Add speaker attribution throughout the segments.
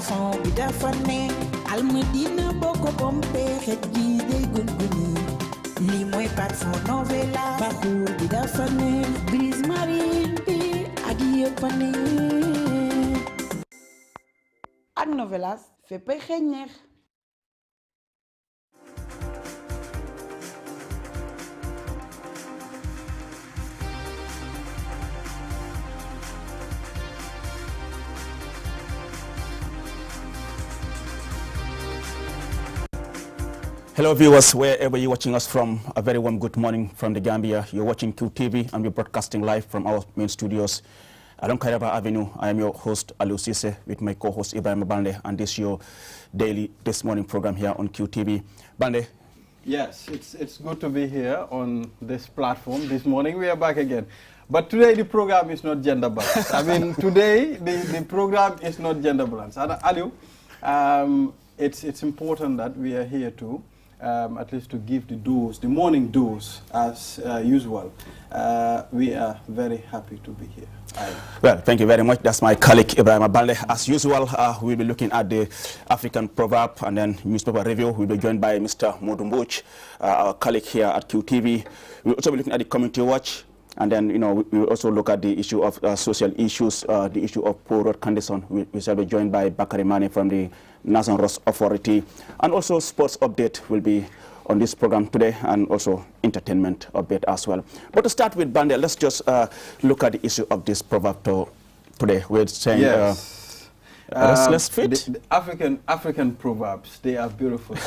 Speaker 1: parfum bi dafa neex Almadina boko pompe xet gi day gunguni li mooy parfum Novella parfum bi dafa neex brise marine bi ak yëpp a neex ak Novella féppay xeeñ neex.
Speaker 2: Hello viewers, wherever you're watching us from, a very warm good morning from the Gambia. You're watching QTV and we're broadcasting live from our main studios along Kairaba Avenue. I am your host, Aliou Cisse, with my co-host Ibrahim Bande, and this is your daily, this morning program here on QTV. Bande?
Speaker 3: Yes, it's good to be here on this platform. This morning we are back again. But today the program is not gender balanced. I mean, today the program is not gender balanced. And Aliou, it's important that we are here too. At least to give the dose, the morning dose as usual. We are very happy to be here.
Speaker 2: Well, thank you very much. That's my colleague Ibrahim Balde. As usual, we'll be looking at the African proverb and then newspaper review. We'll be joined by Mr. Modumbuch, our colleague here at QTV. We'll also be looking at the community watch. And then, we will also look at the issue of social issues, the issue of poor road condition. We shall be joined by Bakari Mane from the National Roads Authority. And also sports update will be on this program today, and also entertainment update as well. But to start with, Bande, let's just look at the issue of this proverb today. We're saying,
Speaker 3: yes.
Speaker 2: Restless feet?
Speaker 3: The African proverbs, they are beautiful.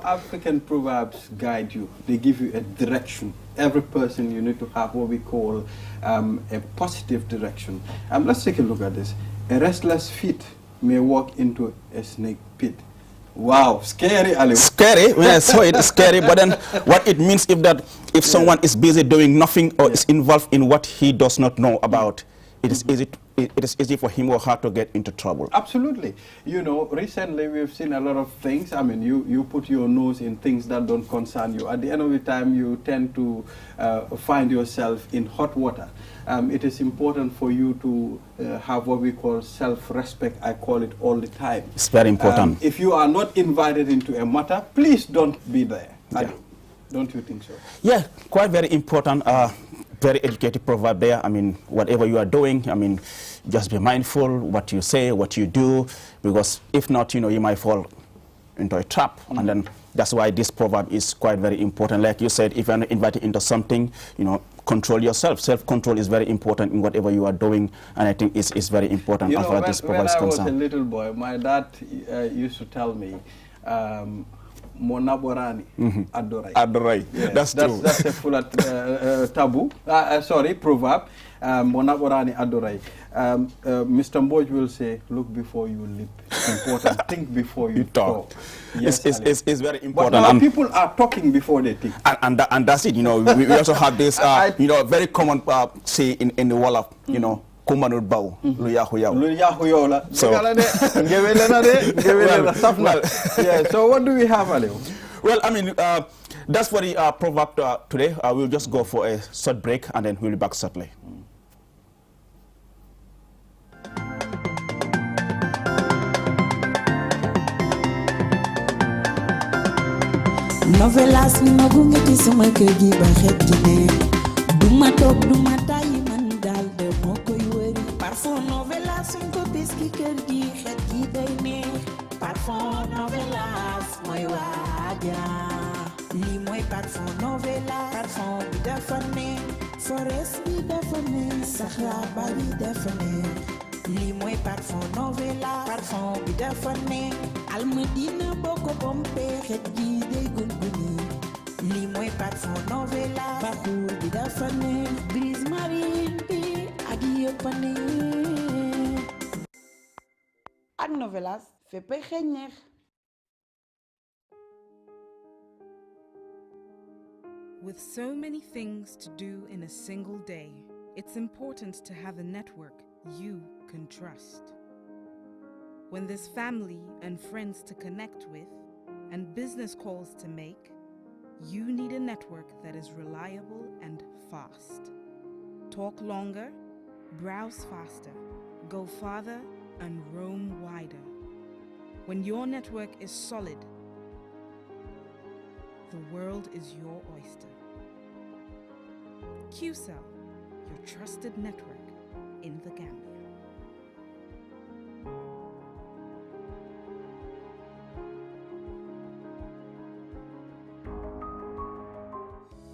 Speaker 3: African proverbs guide you. They give you a direction. Every person, you need to have what we call a positive direction. Let's take a look at this. A restless feet may walk into a snake pit. Wow, scary, Aliou.
Speaker 2: Scary? When I saw it, scary. But then what it means if someone is busy doing nothing or is involved in what he does not know about, it is easy for him or her to get into trouble.
Speaker 3: Absolutely. Recently we've seen a lot of things. I mean, you put your nose in things that don't concern you. At the end of the time, you tend to find yourself in hot water. It is important for you to have what we call self-respect. I call it all the time.
Speaker 2: It's very important.
Speaker 3: If you are not invited into a matter, please don't be there.
Speaker 2: Yeah.
Speaker 3: Don't you think so?
Speaker 2: Yeah, quite very important. Very educated proverb there. I mean, whatever you are doing, I mean, just be mindful what you say, what you do, because if not, you might fall into a trap. And then that's why this proverb is quite very important. Like you said, if you're not invited into something, control yourself. Self-control is very important in whatever you are doing, and I think it's very important as far as this proverb is concerned.
Speaker 3: When I was a little boy, my dad used to tell me, Monaborani Adorai.
Speaker 2: Adorai. Yes, that's true.
Speaker 3: That's a full proverb. Monaborani Adorai. Mr. Mboj will say, look before you leap. It's important. Think before you talk.
Speaker 2: Yes, it's very important.
Speaker 3: But now people are talking before they think.
Speaker 2: And that's it. We also have this, very common say in the wall of, Kumanur Bau,
Speaker 3: Luyahuyola.
Speaker 2: So,
Speaker 3: yeah, so what do we have, Aliou?
Speaker 2: Well, I mean, that's for the proverb today. We'll just go for a short break and then we'll be back shortly.
Speaker 1: Novelas ma gunge ci sama kër gi ba xet gi ne duma toog duma tàyyi man daal de moo koy wëri parfum Novelas suñ ko bis ki kër gi xet gi day neex parfum Novelas mooy waaja lii mooy parfum Novelas parfum bi dafa neex forest bi dafa neex saxaar bari dafa neex lii mooy parfum Novelas parfum bi dafa neex Almadina boko pompe xet gi day gunguni lii mooy parfum Novelas parfum bi dafa neex brise marine bi ak yëpp a neex ak Novelas féppay xeeñ neex.
Speaker 4: With so many things to do in a single day, it's important to have a network you can trust. When there's family and friends to connect with and business calls to make, you need a network that is reliable and fast. Talk longer, browse faster, go farther, and roam wider. When your network is solid, the world is your oyster. QCell, your trusted network in the Gambia.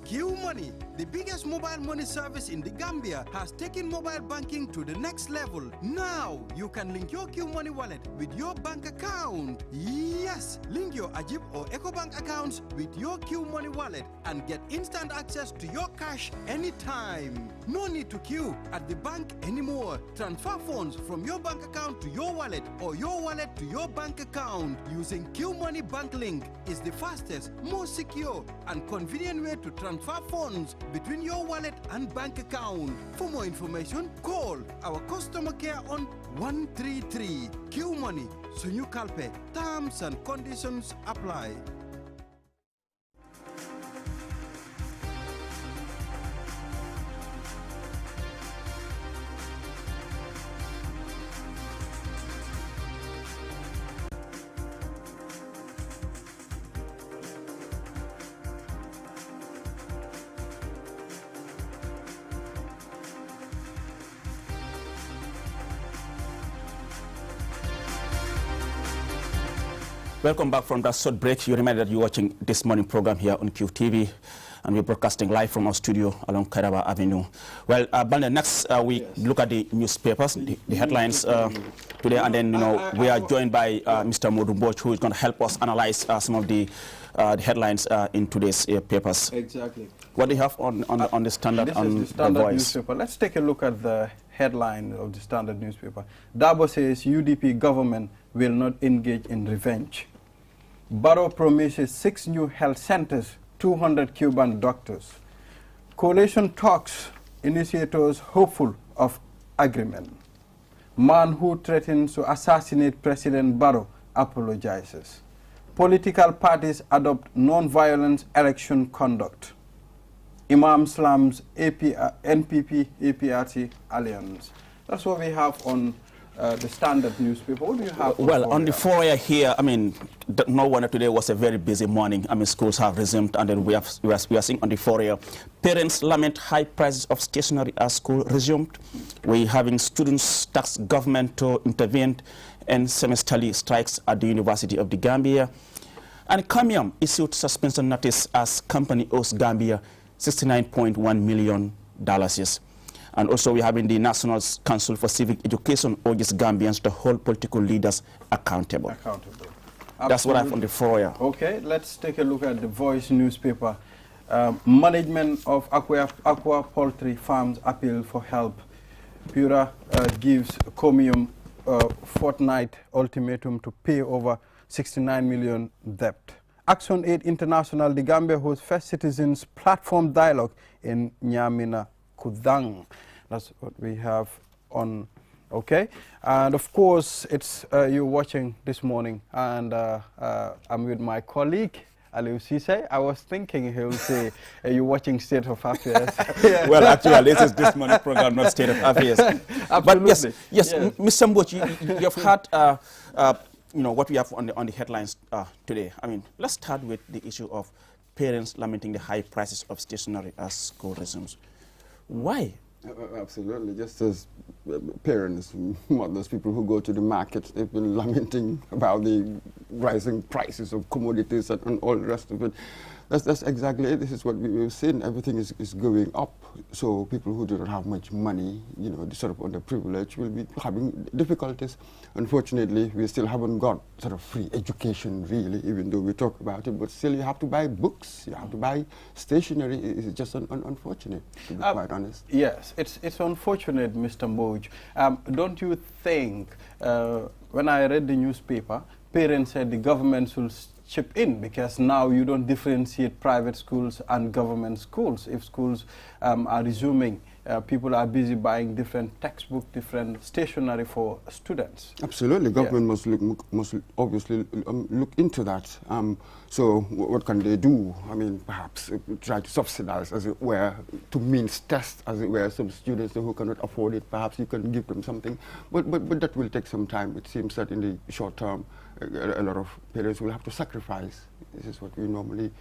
Speaker 5: Q Money, the biggest mobile money service in the Gambia, has taken mobile banking to the next level. Now, you can link your Q Money wallet with your bank account. Yes, link your Ajib or EcoBank accounts with your Q Money wallet and get instant access to your cash anytime. No need to queue at the bank anymore. Transfer funds from your bank account to your wallet or your wallet to your bank account using Q Money Bank Link is the fastest, most secure, and convenient way to transfer funds between your wallet and bank account. For more information, call our customer care on 133. Q Money, Sunyu Kalpe. Terms and conditions apply.
Speaker 2: Welcome back from that short break. You remember that you're watching this morning program here on QTV, and we're broadcasting live from our studio along Kairaba Avenue. Well, Balde, next we look at the newspapers, the headlines today, and then we are joined by Mr. Modu Mboch, who is going to help us analyze some of the headlines in today's papers.
Speaker 3: Exactly.
Speaker 2: What do you have on the Standard?
Speaker 3: This
Speaker 2: on
Speaker 3: is the Standard
Speaker 2: the Voice?
Speaker 3: newspaper. Let's take a look at the headline of the Standard newspaper. Dabo says UDP government will not engage in revenge. Barrow promises 6 new health centers, 200 Cuban doctors. Coalition talks, initiators hopeful of agreement. Man who threatens to assassinate President Barrow apologizes. Political parties adopt non-violent election conduct. Imam slams NPP APRC alliance. That's what we have on the Standard newspaper. What do you have?
Speaker 2: Well, on the foyer here, I mean, no wonder today was a very busy morning. I mean, schools have resumed, and then we are seeing on the foyer, parents lament high prices of stationery as school resumed. We're having students tax government to intervene, and semesterly strikes at the University of the Gambia. And Camium issued suspension notice as company owes Gambia $69.1 million. And also we're having the National Council for Civic Education urges Gambians to hold political leaders accountable. That's what I have on the foyer.
Speaker 3: Okay, let's take a look at the Voice newspaper. Management of aqua poultry farms appeal for help. Pura gives Comium fortnight ultimatum to pay over 69 million debt. Action Aid International, the Gambia hosts first citizens platform dialogue in Nyamina Kudang. That's what we have on. Okay, and of course it's you watching this morning, and I'm with my colleague Aliou Cisse. I was thinking he will say you're watching State of Affairs.
Speaker 2: Well, actually, this is this morning program, not State of Affairs. But yes, Mr. Mboch, you have had what we have on the headlines today. I mean, let's start with the issue of parents lamenting the high prices of stationery as school resumes. Why?
Speaker 6: Absolutely. Just as parents, mothers, people who go to the market, they've been lamenting about the rising prices of commodities and all the rest of it. That's exactly it. This is what we've seen. Everything is going up. So people who do not have much money, the sort of underprivileged, will be having difficulties. Unfortunately, we still haven't got sort of free education, really, even though we talk about it. But still, you have to buy books, you have to buy stationery. It's just unfortunate, to be quite honest.
Speaker 3: Yes, it's unfortunate, Mr. Mboch. Don't you think, when I read the newspaper, parents said the government should chip in, because now you don't differentiate private schools and government schools. If schools are resuming people are busy buying different textbooks, different stationery for students.
Speaker 6: Absolutely, government must obviously look into that. So what can they do? I mean, perhaps try to subsidize, as it were, to means test, as it were, some students who cannot afford it. Perhaps you can give them something, but that will take some time. It seems that in the short term, a lot of parents will have to sacrifice. This is what we normally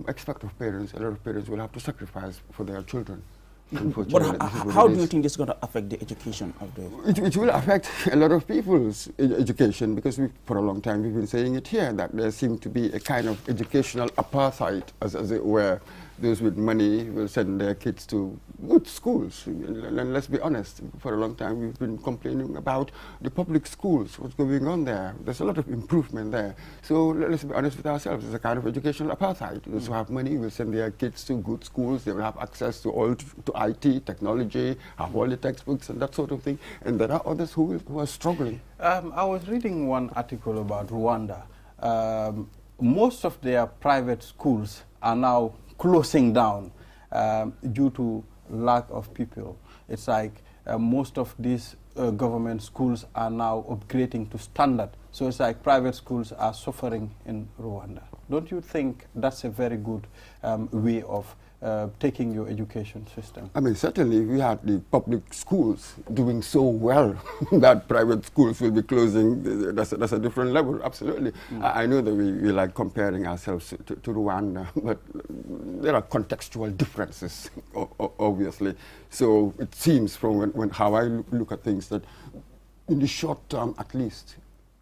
Speaker 6: expect of parents. A lot of parents will have to sacrifice for their children.
Speaker 2: But how do you think this is going to affect the education of the...
Speaker 6: It will affect a lot of people's education, because for a long time we've been saying it here, that there seems to be a kind of educational apartheid, as it were. Those with money will send their kids to good schools. And let's be honest, for a long time we've been complaining about the public schools, what's going on there. There's a lot of improvement there. So let's be honest with ourselves, it's a kind of educational apartheid. Those who have money will send their kids to good schools, they will have access to IT, technology, have all the textbooks and that sort of thing. And there are others who are struggling.
Speaker 3: I was reading one article about Rwanda. Most of their private schools are now closing down due to lack of people. It's like most of these government schools are now upgrading to standard. So it's like private schools are suffering in Rwanda. Don't you think that's a very good way of taking your education system? I
Speaker 6: mean, certainly we had the public schools doing so well that private schools will be closing. That's a different level, absolutely. I know that we like comparing ourselves to Rwanda, but there are contextual differences, obviously. So it seems from how I look at things that in the short term, at least,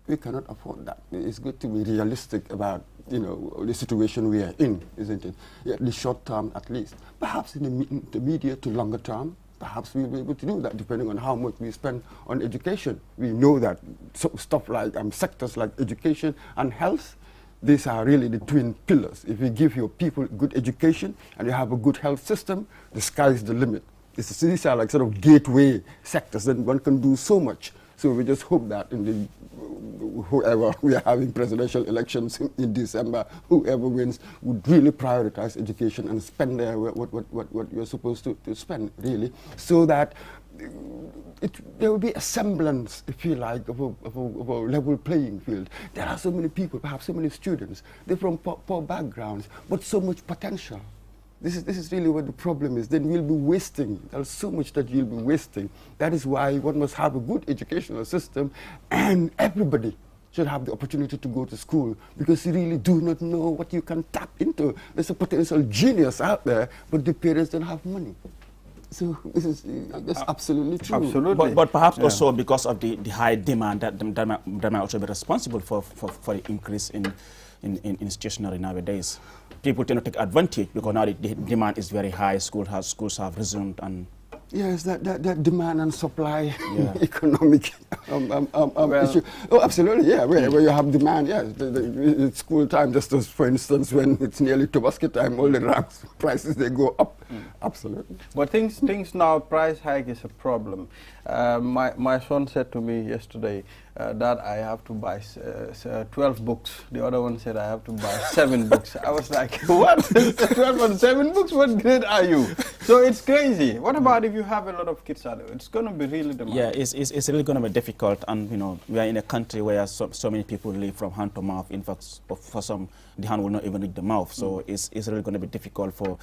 Speaker 6: we cannot afford that. It's good to be realistic about, the situation we are in, isn't it? Yeah, the short term, at least. Perhaps in the intermediate to longer term, perhaps we'll be able to do that, depending on how much we spend on education. We know that stuff like sectors like education and health, these are really the twin pillars. If you give your people good education and you have a good health system, the sky's the limit. These are like sort of gateway sectors, then one can do so much. So we just hope that whoever we are having presidential elections in December, whoever wins would really prioritize education and spend there what you're supposed to spend, really, so that there will be a semblance, if you like, of a level playing field. There are so many people, perhaps so many students, they're from poor backgrounds, but so much potential. This is really what the problem is. Then we'll be wasting. There's so much that you'll be wasting. That is why one must have a good educational system, and everybody should have the opportunity to go to school, because you really do not know what you can tap into. There's a potential genius out there, but the parents don't have money. So that's absolutely true.
Speaker 3: Absolutely.
Speaker 2: But perhaps also because of the high demand that might also be responsible for the increase in stationery nowadays. People tend to take advantage because now the demand is very high. Schools have resumed, and
Speaker 6: yes, that demand and supply economic issue. Oh, absolutely, yeah. Where you have demand, yes. It's school time, just as, for instance, when it's nearly Tabasco time, all the prices, they go up. Absolutely.
Speaker 3: But things now, price hike is a problem. My son said to me yesterday that I have to buy 12 books. The other one said I have to buy 7 books. I was like, what? 12 and 7 books? What grade are you? So it's crazy. What about if you have a lot of kids out there? It's going to be really demanding.
Speaker 2: Yeah, it's really going to be difficult. And, we are in a country where so many people live from hand to mouth. In fact, for some, the hand will not even reach the mouth. So it's really going to be difficult for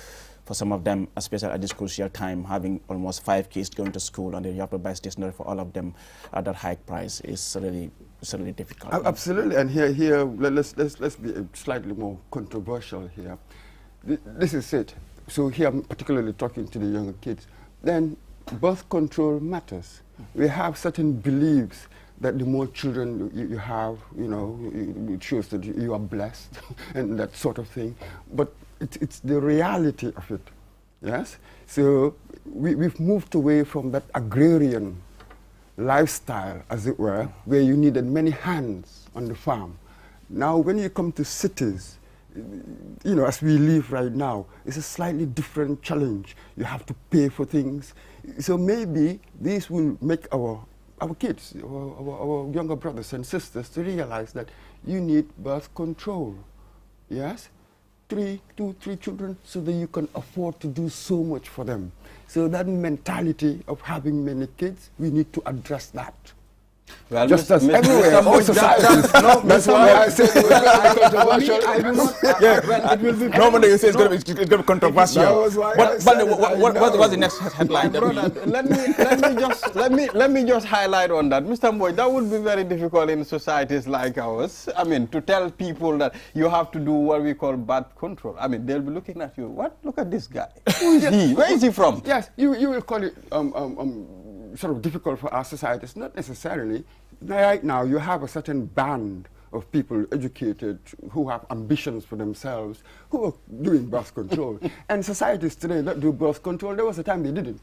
Speaker 2: some of them, especially at this crucial time, having almost 5 kids going to school, and then you have to buy stationery for all of them at that high price. It's really difficult.
Speaker 6: Absolutely, and here let's be slightly more controversial here. This is it. So here I'm particularly talking to the younger kids. Then birth control matters. We have certain beliefs that the more children you have, it shows that you are blessed and that sort of thing. But it's the reality of it, yes? So we've moved away from that agrarian lifestyle, as it were, where you needed many hands on the farm. Now, when you come to cities, as we live right now, it's a slightly different challenge. You have to pay for things. So maybe this will make our kids, our younger brothers and sisters, to realize that you need birth control, yes? three children so that you can afford to do so much for them. So that mentality of having many kids, we need to address that.
Speaker 3: Well,
Speaker 6: Just as everywhere, all societies. That's why I said it was very controversial.
Speaker 3: Well, it will be.
Speaker 2: Normally you say it's going to be controversial.
Speaker 6: That was why I
Speaker 2: But
Speaker 6: said
Speaker 2: what's the next headline? that we-
Speaker 3: Brother, let me just highlight on that, Mr. Mboy. That would be very difficult in societies like ours. I mean, to tell people that you have to do what we call birth control. I mean, they'll be looking at you. What? Look at this guy. Who is he? Where is he from?
Speaker 6: Yes, you will call it sort of difficult for our societies. Not necessarily. Right now, you have a certain band of people educated who have ambitions for themselves, who are doing birth control. And societies today that do birth control, there was a time they didn't.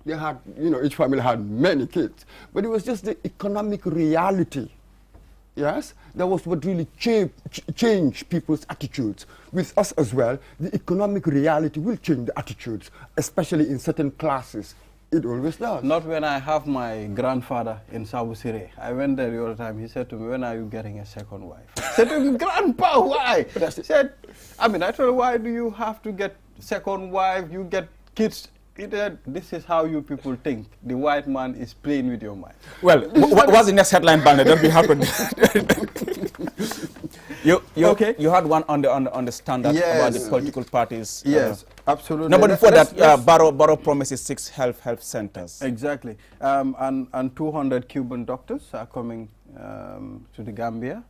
Speaker 6: They had, each family had many kids. But it was just the economic reality. Yes, that was what really changed people's attitudes. With us as well, the economic reality will change the attitudes, especially in certain classes. It always does.
Speaker 3: Not when I have my grandfather in Sabu Sire. I went there the other time. He said to me, when are you getting a second wife? I said to him, Grandpa, why? He said, I told him, why do you have to get second wife? You get kids. He said, this is how you people think. The white man is playing with your mind.
Speaker 2: Well, what's the next headline, Banda? Don't be happy. You had one on the standard about the political parties.
Speaker 3: Yes, absolutely.
Speaker 2: No, but before that, Barrow promises 6 health centers.
Speaker 3: Exactly. And 200 Cuban doctors are coming to the Gambia.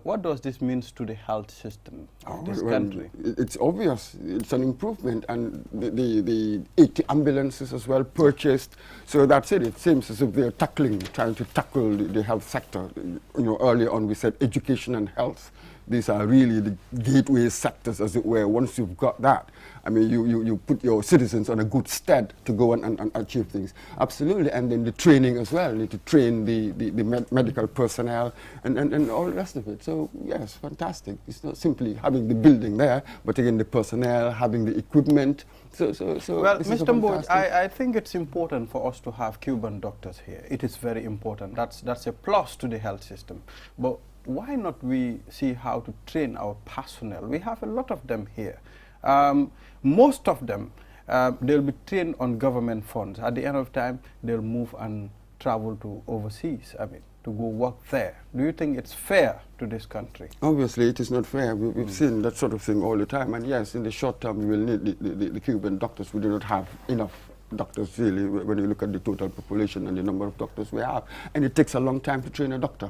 Speaker 3: What does this mean to the health system of this country?
Speaker 6: It's obvious. It's an improvement, and the 80 ambulances as well purchased. So that's it. It seems as if they're trying to tackle the health sector. Earlier on we said education and health. These are really the gateway sectors, as it were. Once you've got that, you put your citizens on a good stead to go and achieve things. Absolutely. And then the training as well. You need to train the medical personnel and all the rest of it. So, yes, fantastic. It's not simply having the building there, but again, the personnel, having the equipment. So
Speaker 3: well, Mr. Mboy, I think it's important for us to have Cuban doctors here. It is very important. That's a plus to the health system. But why not we see how to train our personnel? We have a lot of them here. Most of them, they'll be trained on government funds. At the end of time, they'll move and travel to overseas, to go work there. Do you think it's fair to this country?
Speaker 6: Obviously, it is not fair. We've seen that sort of thing all the time. And yes, in the short term, we will need the Cuban doctors. We do not have enough doctors, really, when you look at the total population and the number of doctors we have. And it takes a long time to train a doctor.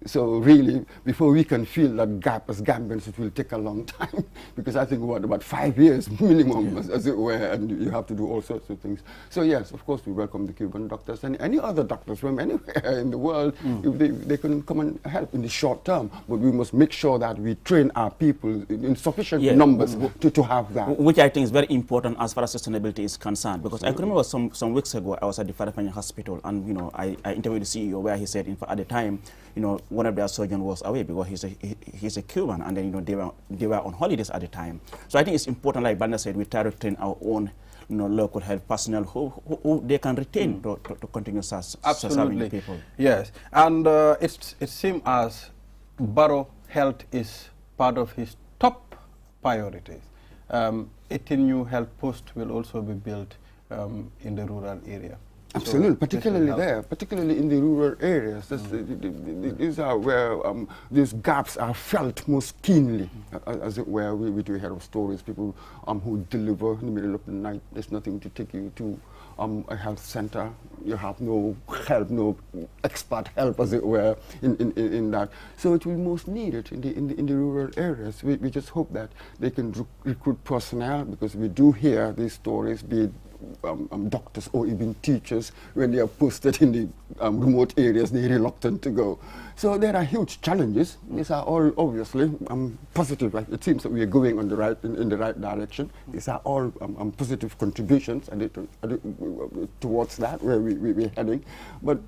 Speaker 6: So really, before we can fill that gap as Gambians, it will take a long time, because I think about 5 years minimum, as it were, and you have to do all sorts of things. So yes, of course, we welcome the Cuban doctors and any other doctors from anywhere in the world. If they can come and help in the short term, but we must make sure that we train our people in sufficient numbers to have that.
Speaker 2: Which I think is very important as far as sustainability is concerned, because I can remember some weeks ago, I was at the Farafanya Hospital, and I interviewed the CEO where he said, at the time, one of their surgeons was away because he's a Cuban, and then they were on holidays at the time. So I think it's important, like Banda said, we try to train our own local health personnel who they can retain to continue serving the people.
Speaker 3: Yes, and it seems as Barrow health is part of his top priorities. 18 new health posts will also be built in the rural area.
Speaker 6: Absolutely, so particularly in the rural areas. These are where these gaps are felt most keenly, as it were. We do hear of stories, people who deliver in the middle of the night. There's nothing to take you to a health center. You have no help, no expert help, as it were, in that. So it will be most needed in the rural areas. We just hope that they can recruit personnel, because we do hear these stories, be it doctors or even teachers, when they are posted in the remote areas, they're reluctant to go. So there are huge challenges. These are all obviously positive. It seems that we are going in the right direction. These are all positive contributions towards that, where we're heading. But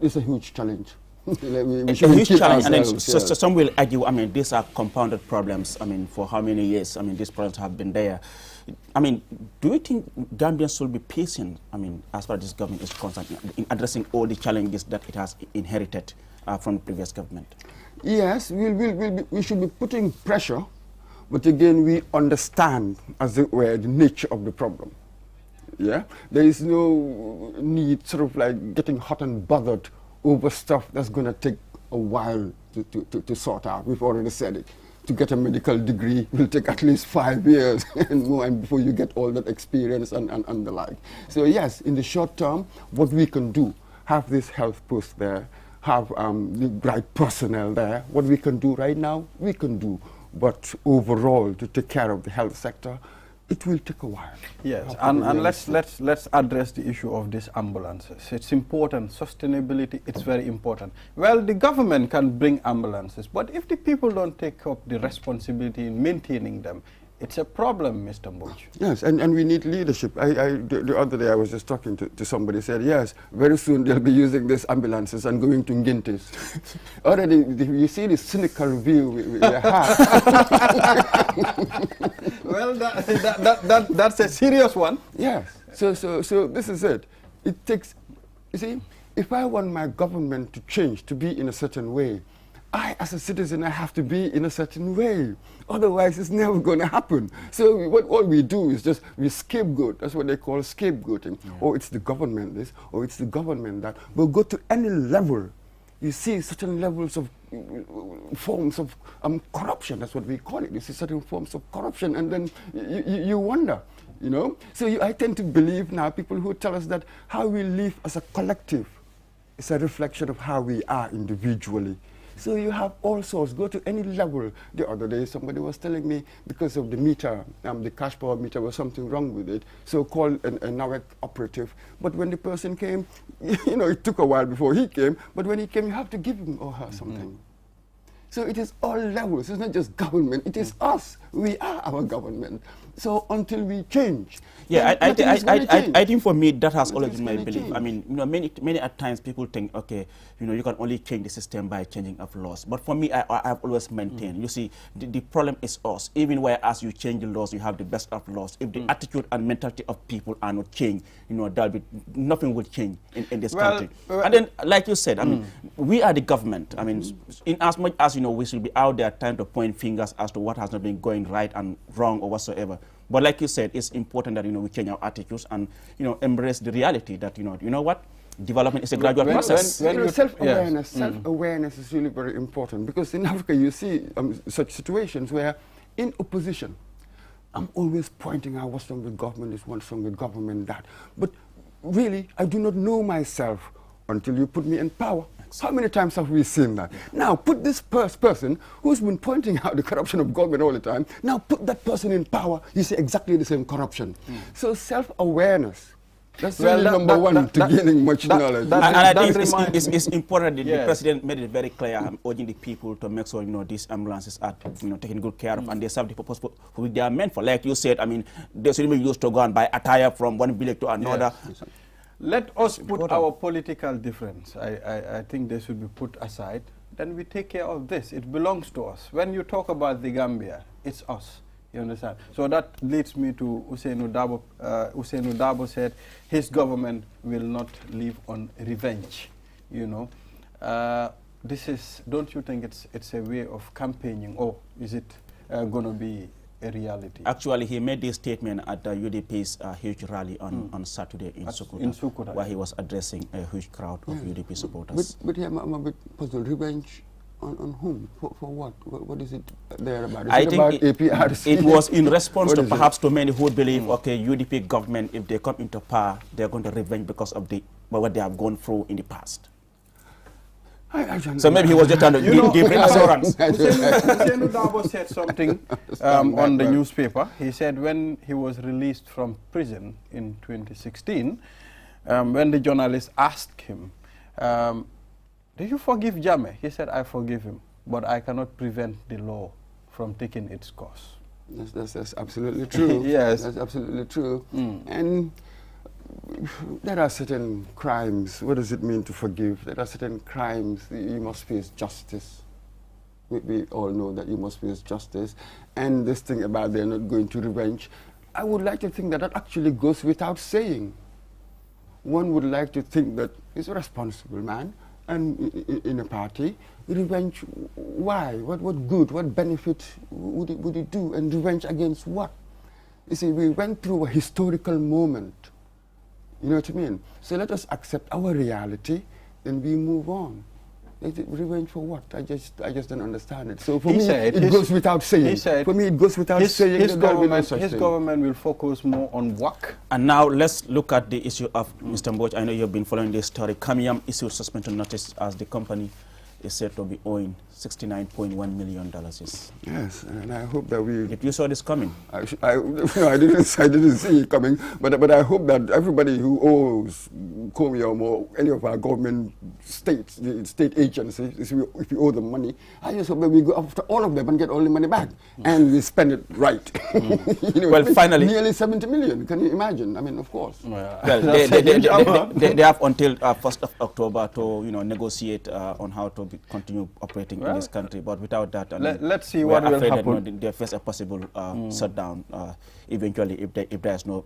Speaker 6: it's a huge challenge.
Speaker 2: A huge challenge, and then so some will argue, these are compounded problems. For how many years? These problems have been there. Do you think Gambians should be patient, as far as this government is concerned, in addressing all the challenges that it has inherited from the previous government?
Speaker 6: Yes, we should be putting pressure, But again, we understand, as it were, the nature of the problem. Yeah, there is no need sort of like getting hot and bothered over stuff that's going to take a while to sort out. We've already said it. To get a medical degree will take at least 5 years and more, and before you get all that experience and the like. So yes, in the short term, what we can do, have this health post there, have the right personnel there. What we can do right now, we can do. But overall, to take care of the health sector, it will take a while.
Speaker 3: Yes, and let's address the issue of these ambulances. It's important. Sustainability, it's very important. Well, the government can bring ambulances, but if the people don't take up the responsibility in maintaining them, it's a problem, Mr. Mbodj.
Speaker 6: Yes, and we need leadership. The other day I was just talking to somebody, said, yes, very soon they'll be using these ambulances and going to Ngintis. Already, you see the cynical view we have.
Speaker 3: Well, that's a serious one.
Speaker 6: Yes, so this is it. It takes, you see, if I want my government to change, to be in a certain way, I, as a citizen, I have to be in a certain way. Otherwise, it's never going to happen. So all we do is just, we scapegoat. That's what they call scapegoating. Yeah. Or it's the government this, or it's the government that. But go to any level, you see certain levels of forms of corruption. That's what we call it. You see certain forms of corruption, and then you wonder, you know. So I tend to believe now people who tell us that how we live as a collective is a reflection of how we are individually. So you have all sorts, go to any level. The other day somebody was telling me because of the meter, the cash power meter, was something wrong with it, so called a NAWEC operative. But when the person came, you know, it took a while before he came, but when he came you have to give him or her something. So it is all levels, it's not just government, it is us. We are our government. So until we change.
Speaker 2: Yeah, I think for me that has always been my belief. Change. I mean, you know, many at times people think, okay, you know, you can only change the system by changing of laws. But for me, I've always maintained, you see, the problem is us. Even whereas you change the laws, you have the best of laws. If the attitude and mentality of people are not changed, you know, nothing will change in this country. And then, like you said, I mean, we are the government. I mean, in as much as, you know, we should be out there trying to point fingers as to what has not been going right and wrong or whatsoever. But like you said, it's important that, you know, we change our attitudes and, you know, embrace the reality that, you know what, development is a gradual process.
Speaker 6: Self-awareness, self-awareness is really very important, because in Africa you see such situations where in opposition, I'm always pointing out what's wrong with government, this, what's wrong with government, that. But really, I do not know myself until you put me in power. How many times have we seen that? Now, put this person who's been pointing out the corruption of government all the time, now put that person in power, you see exactly the same corruption. So self-awareness, that's really number one to gaining much knowledge.
Speaker 2: And I think it's important that the president made it very clear, urging the people to make sure, you know, these ambulances are, you know, taken good care of, and they serve the purpose for which they are meant for. Like you said, I mean, they shouldn't be used to go and buy attire from one village to another.
Speaker 3: Yes. Let us put our political difference. I think they should be put aside. Then we take care of this. It belongs to us. When you talk about the Gambia, it's us. You understand? So that leads me to Ousainou Darboe. Ousainou Darboe said his government will not live on revenge. You know, this is. Don't you think it's a way of campaigning, or is it going to be a reality?
Speaker 2: Actually, he made this statement at the UDP's huge rally on Saturday in Sukuta, where he was addressing a huge crowd of UDP supporters.
Speaker 6: But yeah, I'm a bit puzzled. Revenge on whom? For what? What is it there about? Is
Speaker 2: I
Speaker 6: it
Speaker 2: think
Speaker 6: about APRC?
Speaker 2: it was in response to perhaps to many who believe, okay, UDP government, if they come into power, they're going to revenge because of what they have gone through in the past. So maybe he was just trying to give reassurance.
Speaker 3: Ousainou Darboe said something on the newspaper. He said when he was released from prison in 2016, when the journalist asked him, do you forgive Jammeh? He said, I forgive him, but I cannot prevent the law from taking its course.
Speaker 6: That's absolutely true.
Speaker 3: Yes.
Speaker 6: That's absolutely true. And there are certain crimes. What does it mean to forgive? There are certain crimes you must face justice. We all know that you must face justice. And this thing about they're not going to revenge, I would like to think that that actually goes without saying. One would like to think that he's a responsible man, and in a party, revenge why? What good? What benefit would it do? And revenge against what? You see, we went through a historical moment. You know what I mean? So let us accept our reality, then we move on. Revenge for what? I just don't understand it. So for me, it goes without saying.
Speaker 3: He said,
Speaker 6: for me, it goes without saying.
Speaker 3: His government will focus more on work.
Speaker 2: And now let's look at the issue of Mr. Mboch. I know you've been following this story. Cambium issued suspension notice as the company is said to be owing $69.1 million.
Speaker 6: Yes, and I hope that we...
Speaker 2: If you saw this coming?
Speaker 6: I didn't see it coming, but I hope that everybody who owes Cambium or any of our government state agencies, if we owe them money, I just hope that we go after all of them and get all the money back, and we spend it right. You know,
Speaker 2: well, finally...
Speaker 6: Nearly 70 million, can you imagine? I mean, of course.
Speaker 2: Well, they have until 1st of October to negotiate on how to continue operating in this country, but without that,
Speaker 3: let's see what will happen.
Speaker 2: That, they face a possible shutdown eventually if there's no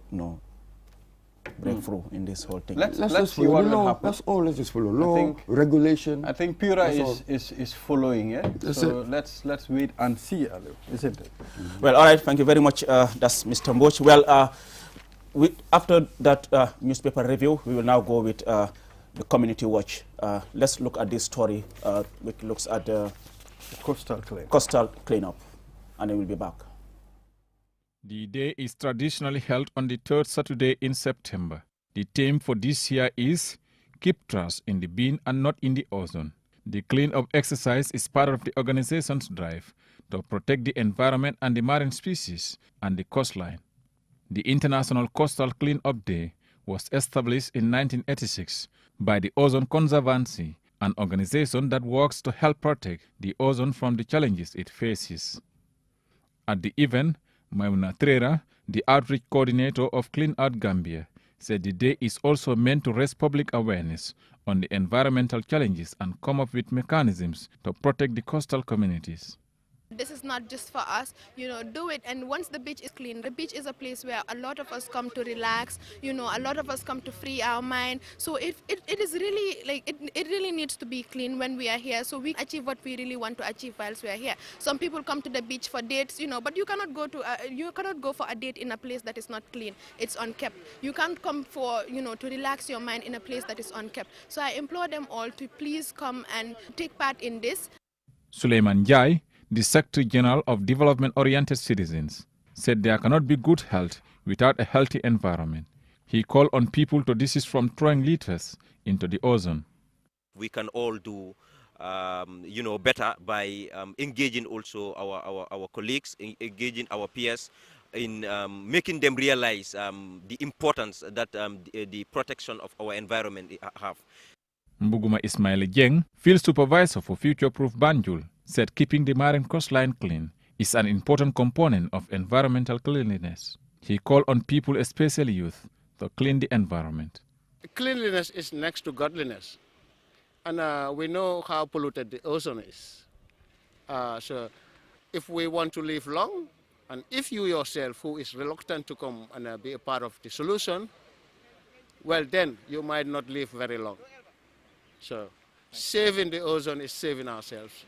Speaker 2: breakthrough in this whole thing.
Speaker 3: Let's see what will happen.
Speaker 6: That's all. Let's just follow law, regulation.
Speaker 3: I think Pura is following it. So let's wait and see, isn't it?
Speaker 2: Well, all right. Thank you very much. That's Mr. Mboch. Well, after that newspaper review, we will now go with the Community Watch. Let's look at this story, which looks at the coastal cleanup, and then we'll be back.
Speaker 7: The day is traditionally held on the third Saturday in September. The theme for this year is Keep Trash in the Bin and Not in the Ozone. The clean-up exercise is part of the organization's drive to protect the environment and the marine species and the coastline. The International Coastal Clean-up Day was established in 1986 by the Ozone Conservancy, an organization that works to help protect the ozone from the challenges it faces. At the event, Maimuna Trera, the outreach coordinator of Clean Out Gambia, said the day is also meant to raise public awareness on the environmental challenges and come up with mechanisms to protect the coastal communities.
Speaker 8: This is not just for us, do it. And once the beach is clean, the beach is a place where a lot of us come to relax, a lot of us come to free our mind. So it is really, it really needs to be clean when we are here, so we achieve what we really want to achieve whilst we are here. Some people come to the beach for dates, but you cannot go for a date in a place that is not clean. It's unkept. You can't come for, to relax your mind in a place that is unkept. So I implore them all to please come and take part in this.
Speaker 7: Suleiman Jai, the Secretary General of Development-Oriented Citizens, said there cannot be good health without a healthy environment. He called on people to desist from throwing litters into the ozone.
Speaker 9: We can all do, better by engaging also our colleagues, engaging our peers in making them realize the importance that the protection of our environment have.
Speaker 7: Mbuguma Ismail Jeng, Field Supervisor for Future Proof Banjul, said keeping the marine coastline clean is an important component of environmental cleanliness. He called on people, especially youth, to clean the environment.
Speaker 10: Cleanliness is next to godliness. And we know how polluted the ozone is. So if we want to live long, and if you yourself, who is reluctant to come and be a part of the solution, well then you might not live very long. So saving the ozone is saving ourselves.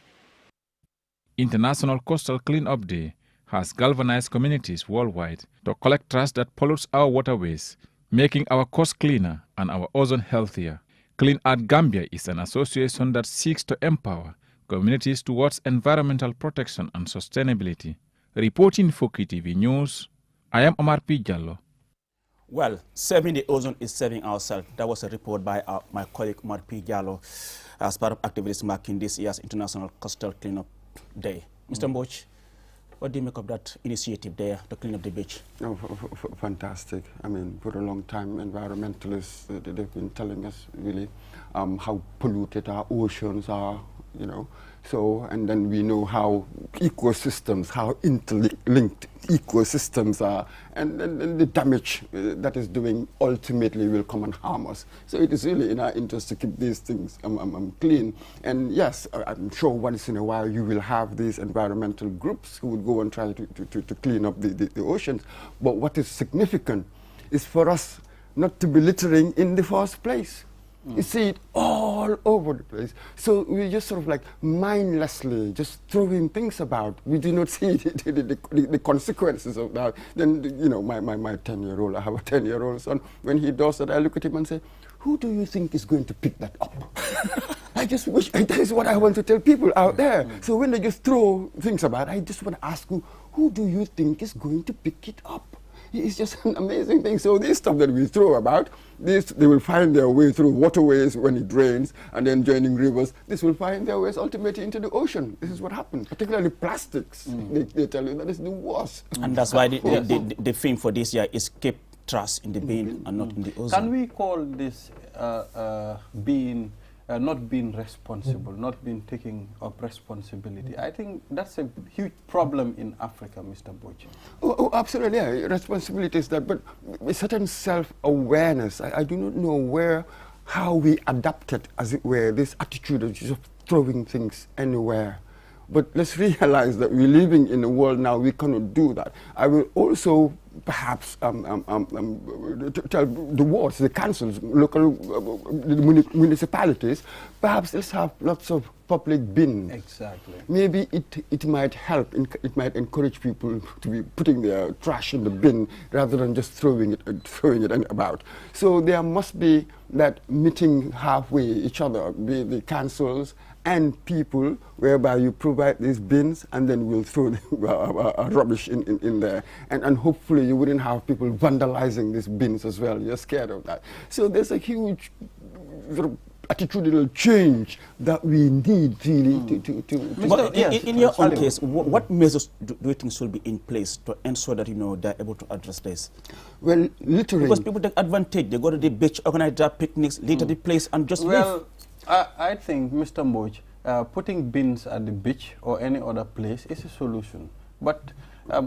Speaker 7: International Coastal Clean-up Day has galvanized communities worldwide to collect trash that pollutes our waterways, making our coast cleaner and our ozone healthier. Clean Out Gambia is an association that seeks to empower communities towards environmental protection and sustainability. Reporting for KTV News, I am Omar P. Jallo.
Speaker 2: Well, saving the ozone is saving ourselves. That was a report by my colleague Omar P. Jallo as part of activities marking this year's International Coastal Cleanup Day. Mr. Mboch, what do you make of that initiative there to clean up the beach?
Speaker 6: Oh, fantastic. I mean, for a long time, environmentalists, they've been telling us really how polluted our oceans are, So, and then we know how ecosystems, how interlinked ecosystems are, and the damage that is doing ultimately will come and harm us. So it is really in our interest to keep these things clean. And yes, I'm sure once in a while you will have these environmental groups who will go and try to clean up the oceans. But what is significant is for us not to be littering in the first place. You see it all over the place. So we just sort of like mindlessly just throwing things about. We do not see the consequences of that. Then, you know, my 10-year-old, I have a 10-year-old son, when he does that, I look at him and say, who do you think is going to pick that up? I just wish, that is what I want to tell people out there. So when they just throw things about, I just want to ask you, who do you think is going to pick it up? It's just an amazing thing. So this stuff that we throw about, they will find their way through waterways when it rains, and then joining rivers. This will find their ways ultimately into the ocean. This is what happens, particularly plastics. They tell you that is the worst.
Speaker 2: And that's why the theme for this year is keep trash in the bin and not in the ocean.
Speaker 3: Can we call this not being responsible, not being taking up responsibility? I think that's a huge problem in Africa, Mr. Boche.
Speaker 6: Oh, absolutely, yeah. Responsibility is that, but a certain self-awareness. I do not know how we adapted, as it were, this attitude of just throwing things anywhere. But let's realize that we're living in a world now we cannot do that. I will also perhaps tell the wards, the councils, local municipalities, perhaps let's have lots of public bins.
Speaker 3: Exactly.
Speaker 6: Maybe it might help, it might encourage people to be putting their trash in the bin rather than just throwing it about. So there must be that meeting halfway each other, the councils and people, whereby you provide these bins and then we'll throw rubbish in there. And hopefully you wouldn't have people vandalizing these bins as well. You're scared of that. So there's a huge sort of attitudinal change that we need really to
Speaker 2: But in your own case, what measures do you think should be in place to ensure that, you know, they're able to address this?
Speaker 6: Well, littering.
Speaker 2: Because people take advantage. They go to the beach, organize their picnics, litter the place, and just leave.
Speaker 3: I think, Mr. Moj, putting bins at the beach or any other place is a solution. But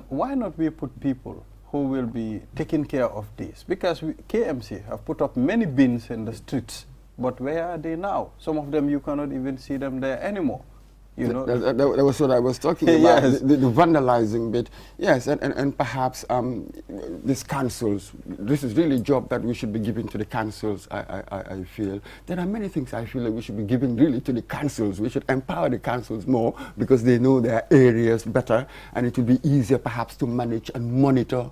Speaker 3: why not we put people who will be taking care of this? Because KMC have put up many bins in the streets, but where are they now? Some of them you cannot even see them there anymore. You know,
Speaker 6: that was what I was talking about,
Speaker 3: yes.
Speaker 6: the vandalizing bit. Yes, and perhaps these councils, this is really a job that we should be giving to the councils, I feel. There are many things I feel that we should be giving really to the councils. We should empower the councils more because they know their areas better, and it will be easier perhaps to manage and monitor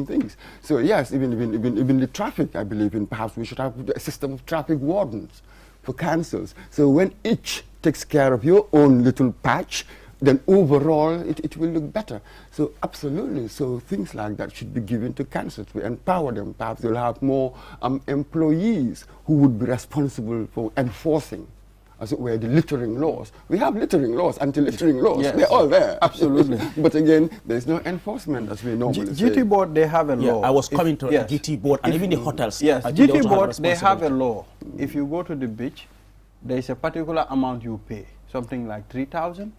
Speaker 6: things. So yes, even the traffic, I believe in, perhaps we should have a system of traffic wardens for councils. So when each takes care of your own little patch, then overall it will look better. So absolutely, so things like that should be given to councils. We empower them. Perhaps they'll have more employees who would be responsible for enforcing, as it were, the littering laws. We have littering laws, anti-littering laws.
Speaker 3: Yes.
Speaker 6: They're all there.
Speaker 3: Absolutely.
Speaker 6: But again, there's no enforcement, as we normally say.
Speaker 3: GT board, they have a law.
Speaker 2: I was coming to GT board and even the hotels.
Speaker 3: Yes,
Speaker 2: GT
Speaker 3: board, they have a law. If you go to the beach, there is a particular amount you pay, something like 3,000.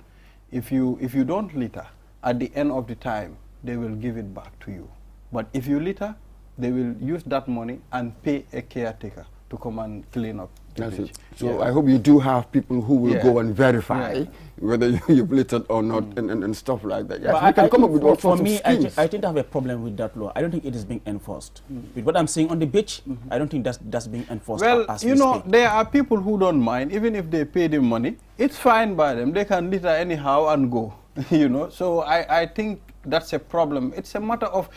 Speaker 3: If you don't litter, at the end of the time, they will give it back to you. But if you litter, they will use that money and pay a caretaker to come and clean up the
Speaker 6: That's
Speaker 3: beach.
Speaker 6: it. So I hope you do have people who will go and verify
Speaker 3: Yeah.
Speaker 6: whether you've littered or not and stuff like that. Yes,
Speaker 2: But
Speaker 6: we can come up with all
Speaker 2: for
Speaker 6: sorts
Speaker 2: me,
Speaker 6: of schemes.
Speaker 2: I think I have a problem with that law. I don't think it is being enforced. With what I'm seeing on the beach, I don't think that's being enforced.
Speaker 3: Well,
Speaker 2: as
Speaker 3: you
Speaker 2: we
Speaker 3: know,
Speaker 2: speak.
Speaker 3: there are people who don't mind, even if they pay the money, it's fine by them. They can litter anyhow and go, you know. So I think that's a problem. It's a matter of,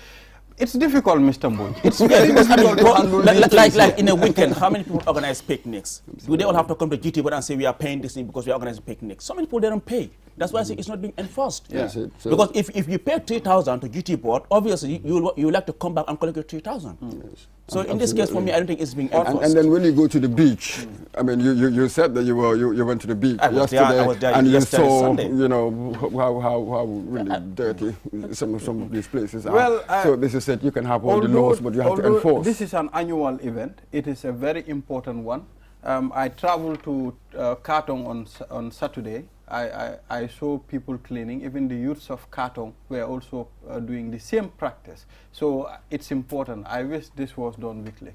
Speaker 3: it's difficult, Mr. Moj. It's very difficult to handle these things.
Speaker 2: like in a weekend, how many people organize picnics? Do they all have to come to GT board and say we are paying this thing because we are organizing picnics? So many people, they don't pay. That's why I say it's not being enforced.
Speaker 6: Yeah. That's it. So
Speaker 2: because if you pay 3,000 to GT board, obviously you would like to come back and collect your 3,000.
Speaker 6: Yes.
Speaker 2: So in this case, for me, I don't think it's being enforced.
Speaker 6: And then when you go to the beach, I mean, you said that you went to the beach yesterday,
Speaker 2: I was there
Speaker 6: and you
Speaker 2: yesterday,
Speaker 6: saw,
Speaker 2: Sunday.
Speaker 6: you know, how really dirty some of these places are.
Speaker 3: Well,
Speaker 6: so this is it. You can have all the laws, but you have to enforce.
Speaker 3: This is an annual event. It is a very important one. I traveled to Katong on Saturday. I saw people cleaning. Even the youths of Katong were also doing the same practice. So it's important. I wish this was done weekly.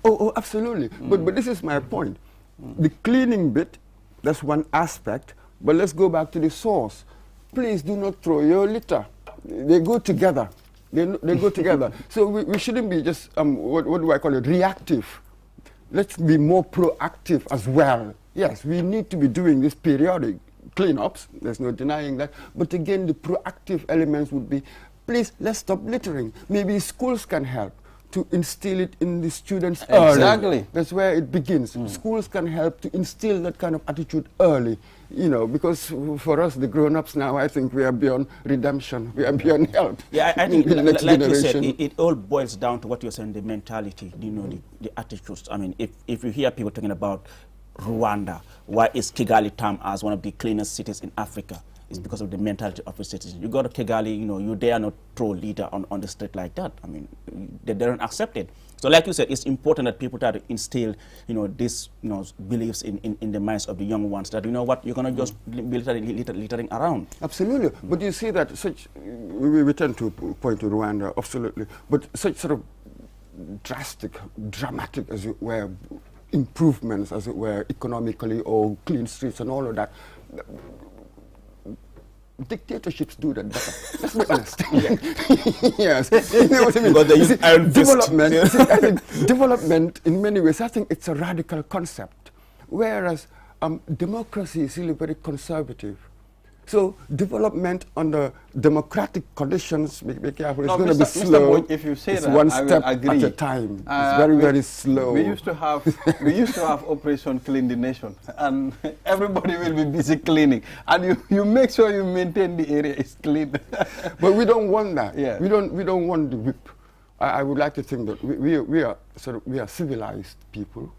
Speaker 6: Oh, absolutely. But this is my point. The cleaning bit, that's one aspect. But let's go back to the source. Please do not throw your litter. They go together. They go together. So we shouldn't be just, what do I call it, reactive. let's be more proactive as well. Yes, we need to be doing this periodic cleanups, there's no denying that. But again, the proactive elements would be, please, let's stop littering. Maybe schools can help to instill it in the students early.
Speaker 3: Exactly.
Speaker 6: That's where it begins. Schools can help to instill that kind of attitude early, you know, because for us, the grown-ups now, I think we are beyond redemption. We are beyond help.
Speaker 2: Yeah, I think,
Speaker 6: the next
Speaker 2: like
Speaker 6: generation.
Speaker 2: you said, it all boils down to what you're saying, the mentality, you know, the attitudes. I mean, if you hear people talking about Rwanda, why is Kigali termed as one of the cleanest cities in Africa? It's because of the mentality of the citizens. You go to Kigali, you know, you dare not throw litter on the street like that. I mean, they don't accept it. So like you said, it's important that people try to instill, you know, this, you know, beliefs in the minds of the young ones that, you know what, you're going to just be littering around.
Speaker 6: Absolutely. But you see that such, we tend to point to Rwanda, absolutely. But such sort of drastic, dramatic, as it were, improvements, as it were, economically, or clean streets and all of that, dictatorships do that better. Let's be honest. Yes. You know what I mean?
Speaker 2: Because they use iron fist.
Speaker 6: I think development, in many ways, I think it's a radical concept. Whereas democracy is really very conservative. So development under democratic conditions, be careful, it's going to be slow.
Speaker 3: Mr. Boy, if you say
Speaker 6: it's
Speaker 3: that,
Speaker 6: one
Speaker 3: I will
Speaker 6: step
Speaker 3: agree.
Speaker 6: at a time. It's very, very slow.
Speaker 3: We used to have Operation Clean the Nation, and everybody will be busy cleaning, and you make sure you maintain the area is clean.
Speaker 6: But we don't want that.
Speaker 3: Yeah.
Speaker 6: We don't want the whip. I would like to think that we are civilized people.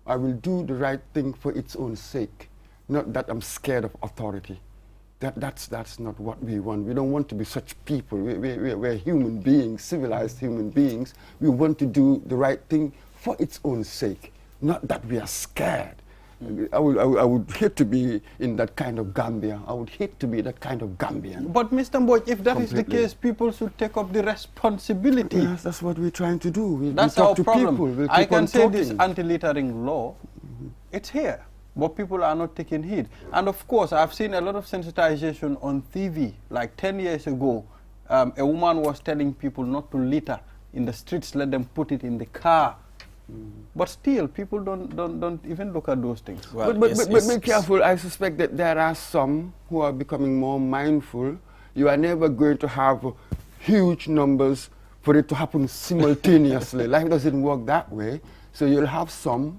Speaker 6: I will do the right thing for its own sake, not that I'm scared of authority. That's not what we want. We don't want to be such people. We're human beings, civilized human beings. We want to do the right thing for its own sake, not that we are scared. I would hate to be in that kind of Gambia. I would hate to be that kind of Gambian.
Speaker 3: But Mr. Boy, if that is the case, people should take up the responsibility.
Speaker 6: Yes, that's what we're trying to do.
Speaker 3: That's
Speaker 6: we talk
Speaker 3: our
Speaker 6: to
Speaker 3: problem.
Speaker 6: people. We'll
Speaker 3: I
Speaker 6: keep
Speaker 3: can
Speaker 6: on
Speaker 3: say
Speaker 6: talking.
Speaker 3: this anti-littering law, it's here. But people are not taking heed. And of course, I've seen a lot of sensitization on TV. Like 10 years ago, a woman was telling people not to litter in the streets, let them put it in the car. But still, people don't even look at those things.
Speaker 6: Well, but be careful. I suspect that there are some who are becoming more mindful. You are never going to have huge numbers for it to happen simultaneously. Life doesn't work that way. So you'll have some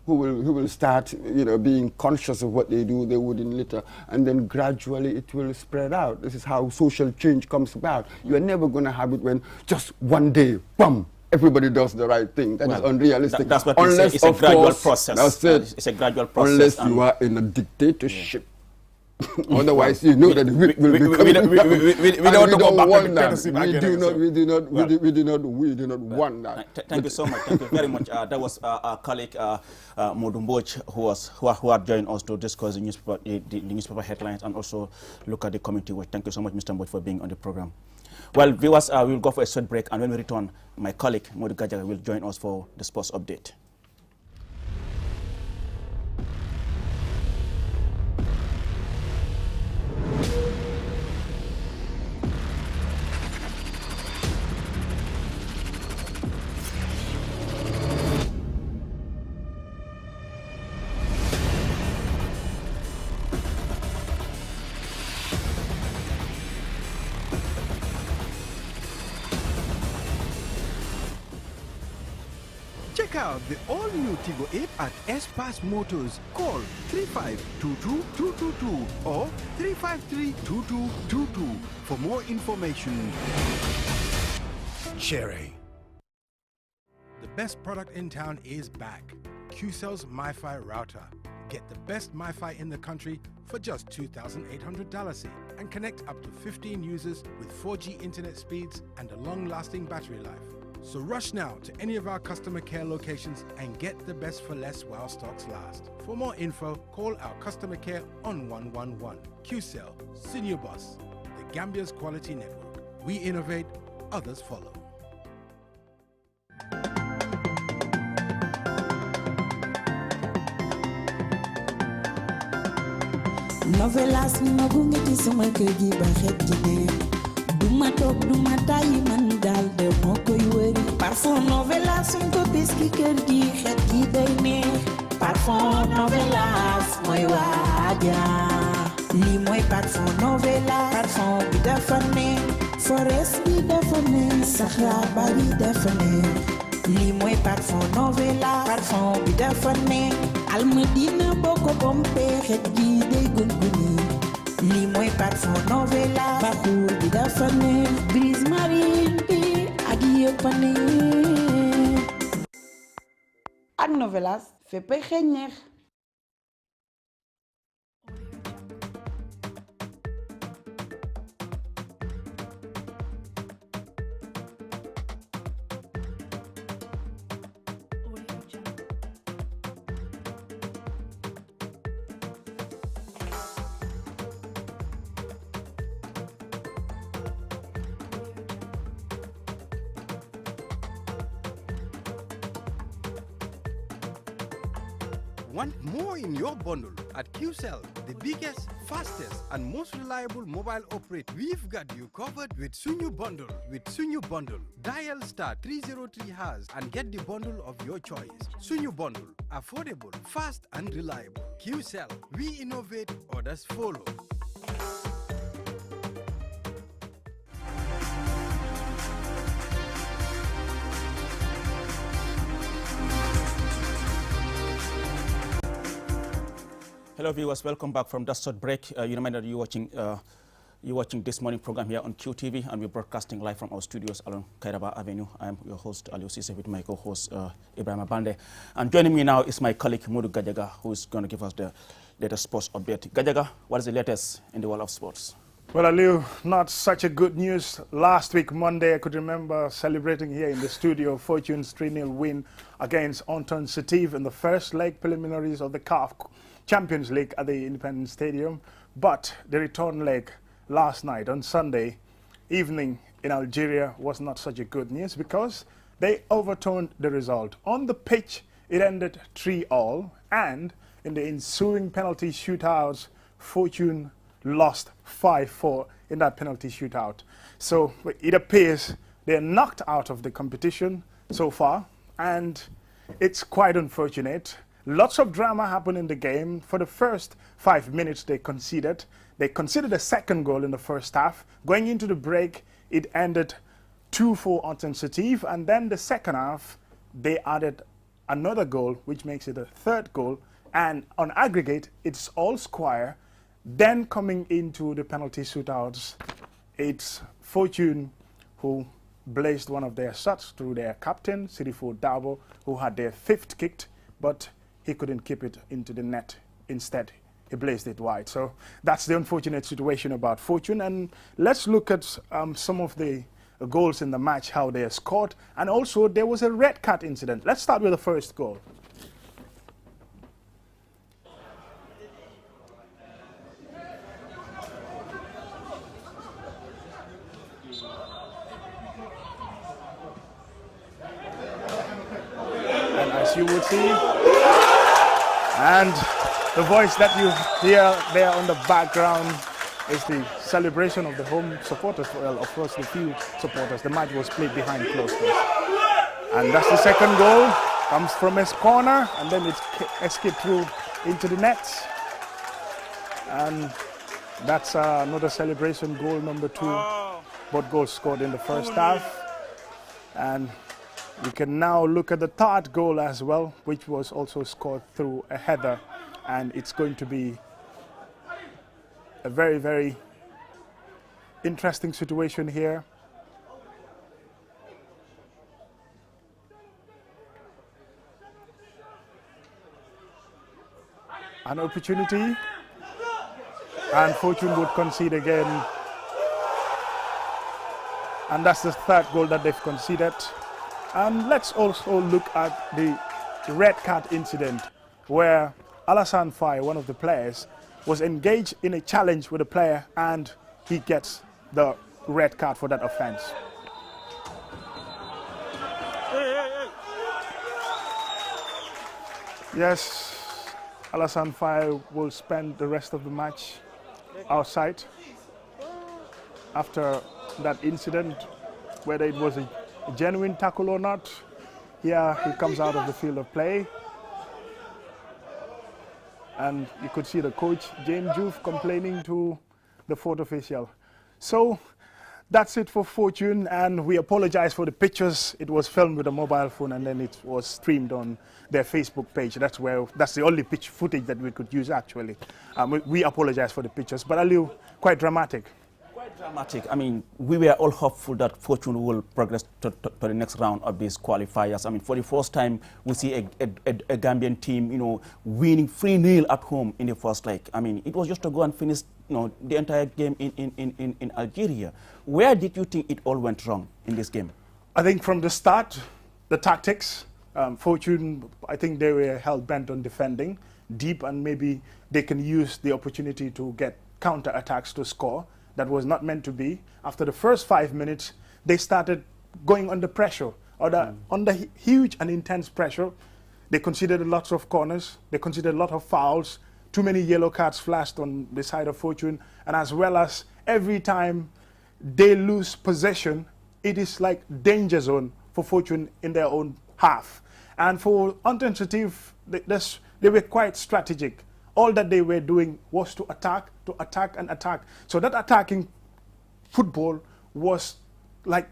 Speaker 6: who will start, you know, being conscious of what they do, they wouldn't litter, and then gradually it will spread out. This is how social change comes about. You are never going to have it when just one day, boom, everybody does the right thing. That is unrealistic.
Speaker 2: That's what we say. It's a gradual process.
Speaker 6: That's it.
Speaker 2: It's a gradual process.
Speaker 6: Unless you are in a dictatorship. Otherwise, you know that the whip will be coming.
Speaker 2: We don't
Speaker 6: want that. We do not want that.
Speaker 2: Thank you so much. Thank you very much. That was our colleague Modou Mbodj, who had joined us to discuss the newspaper headlines and also look at the community watch. Thank you so much, Mr. Mbodj, for being on the program. Well, viewers, we will go for a short break, and when we return, my colleague Modou Gajaga will join us for the sports update.
Speaker 5: Check out the all-new Tigo 8 at S-Pass Motors. Call 3522-222 or 353-2222 for more information.
Speaker 11: Cherry. The best product in town is back. QCell's MiFi router. Get the best MiFi in the country for just $2,800 and connect up to 15 users with 4G internet speeds and a long-lasting battery life. So rush now to any of our customer care locations and get the best for less while stocks last. For more info, call our customer care on 111. QCell, Senior Boss, the Gambia's quality network. We innovate, others follow.
Speaker 1: Novelas ni magungi ti sama kër gi ba xet ji ne duma toog duma tàyyi man daal de moo koy wëri parfum Novelas suñ ko bis ki kër gi xet gi day neex parfum Novelas mooy waaja lii mooy parfum Novelas parfum bi dafa neex forest bi dafa neex saxaar ba bi dafa neex lii mooy parfum Novelas parfum bi dafa neex almadina boo ko bompee xet gi day gunguni lii mooy parfum Novelas baxuur bi dafa neex brise marine bi ak yëpp a neex ak Novelas féppay xeeñ neex
Speaker 5: Want more in your bundle? At QCell, the biggest, fastest, and most reliable mobile operator, we've got you covered with Sunyu Bundle. With Sunyu Bundle, dial *303# and get the bundle of your choice. Sunyu Bundle, affordable, fast, and reliable. QCell, we innovate, others follow.
Speaker 2: Hello viewers, welcome back from that short break. You remember you're watching this morning program here on QTV, and we're broadcasting live from our studios along Kairaba Avenue. I am your host Aliou Cissé with my co-host Ibrahima Bande, and joining me now is my colleague Modou Gajaga, who is going to give us the latest sports update. Gajaga, what is the latest in the world of sports?
Speaker 12: Well, Aliou, not such a good news. Last week, Monday, I could remember celebrating here in the studio Fortune's 3-0 win against Anton Setiv in the first leg preliminaries of the CAF Champions League at the Independence Stadium. But the return leg last night on Sunday evening in Algeria was not such a good news because they overturned the result. On the pitch, it ended 3-3, and in the ensuing penalty shootouts, Fortune lost 5-4 in that penalty shootout. So it appears they're knocked out of the competition so far, and it's quite unfortunate. Lots of drama happened in the game. For the first 5 minutes, they conceded. They conceded a second goal in the first half. Going into the break, it ended 2-4 Anton Setiv, and then the second half, they added another goal, which makes it a third goal, and on aggregate, it's all square. Then coming into the penalty shootouts, it's Fortune who blazed one of their shots through their captain, Sirifo Dabo, who had their fifth kicked, but he couldn't keep it into the net. Instead, he blazed it wide. So that's the unfortunate situation about Fortune. And let's look at some of the goals in the match, how they scored. And also, there was a red card incident. Let's start with the first goal. And as you would see, and the voice that you hear there on the background is the celebration of the home supporters. Well, of course, the field supporters. The match was played behind closed doors. And that's the second goal. Comes from his corner, and then it's escaped through into the net. And that's another celebration, goal number 2. Both goals scored in the first half. And you can now look at the third goal as well, which was also scored through a header. And it's going to be a very, very interesting situation here. An opportunity, and Fortune would concede again. And that's the third goal that they've conceded. And let's also look at the red card incident where Alassane Faye, one of the players, was engaged in a challenge with a player, and he gets the red card for that offense. Yes, Alassane Faye will spend the rest of the match outside after that incident, whether it was a genuine tackle or not. Here he comes out of the field of play. And you could see the coach, James Joof, complaining to the fourth official. So that's it for Fortune, and we apologize for the pictures. It was filmed with a mobile phone and then it was streamed on their Facebook page. That's the only pitch footage that we could use actually. We apologize for the pictures, but Aliu, quite dramatic.
Speaker 2: Quite dramatic. I mean, we were all hopeful that Fortune will progress to the next round of these qualifiers. I mean, for the first time, we see a Gambian team, you know, winning 3-0 at home in the first leg. I mean, it was just to go and finish, you know, the entire game in Algeria. Where did you think it all went wrong in this game?
Speaker 12: I think from the start, the tactics, Fortune, I think they were hell-bent on defending deep, and maybe they can use the opportunity to get counter-attacks to score. That was not meant to be. After the first 5 minutes, they started going under pressure, under huge and intense pressure. They conceded lots of corners. They conceded a lot of fouls. Too many yellow cards flashed on the side of Fortune. And as well as every time they lose possession, it is like danger zone for Fortune in their own half. And for Intensity, they were quite strategic. All that they were doing was to attack and attack. So that attacking football was like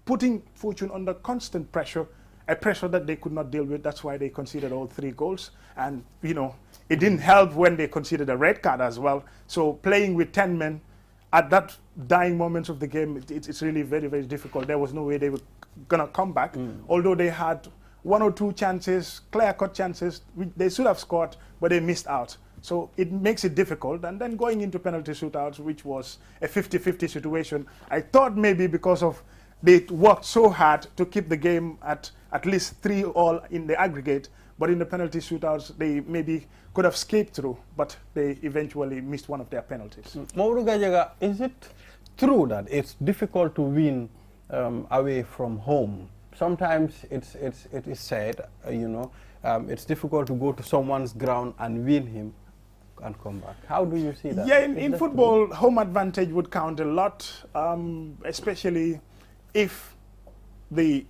Speaker 12: putting Fortune under constant pressure, a pressure that they could not deal with. That's why they conceded all 3 goals. And, you know, it didn't help when they conceded a red card as well. So playing with 10 men at that dying moments of the game, it's really very, very difficult. There was no way they were going to come back, although they had 1 or 2 chances, clear-cut chances. They should have scored, but they missed out. So it makes it difficult. And then going into penalty shootouts, which was a 50-50 situation, I thought maybe because of they worked so hard to keep the game at least 3-3 in the aggregate, but in the penalty shootouts, they maybe could have escaped through, but they eventually missed one of their penalties.
Speaker 3: Mamadou Gadiaga, is it true that it's difficult to win away from home? Sometimes it is said, you know, it's difficult to go to someone's ground and win him and come back. How do you see that?
Speaker 12: Yeah, in football, home advantage would count a lot, especially if the